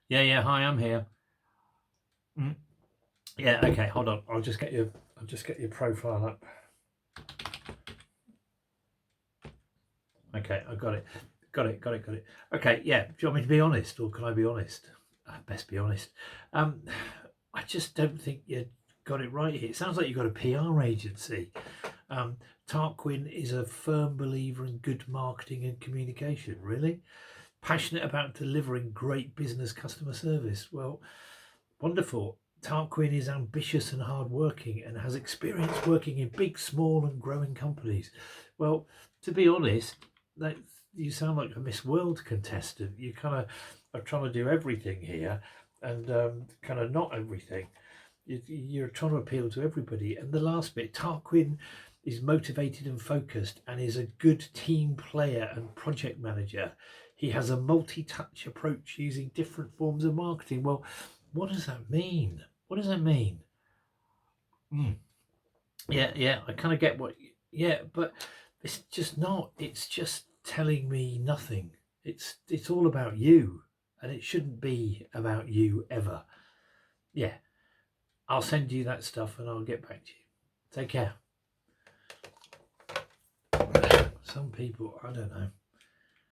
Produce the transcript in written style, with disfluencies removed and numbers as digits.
Yeah, yeah. Hi, I'm here. Mm. Yeah. Okay. Hold on. I'll just get your profile up. Okay. I got it. Got it. Got it. Got it. Okay. Yeah. Do you want me to be honest, or can I be honest? Best be honest. Um, I just don't think you got it right here. It sounds like you've got a PR agency. Um, Tarquin is a firm believer in good marketing and communication. Really passionate about delivering great business customer service. Well, wonderful. Tarquin is ambitious and hardworking and has experience working in big, small, and growing companies. Well, to be honest, that you sound like a Miss World contestant. You kind of are trying to do everything here, and kind of not everything. You're trying to appeal to everybody. And the last bit, Tarquin is motivated and focused and is a good team player and project manager. He has a multi-touch approach using different forms of marketing. Well, what does that mean? What does that mean? Mm. Yeah, yeah, I kind of get what. Yeah, but it's just not. It's just telling me nothing. It's all about you, and it shouldn't be about you ever. Yeah, I'll send you that stuff, and I'll get back to you. Take care. Some people, I don't know.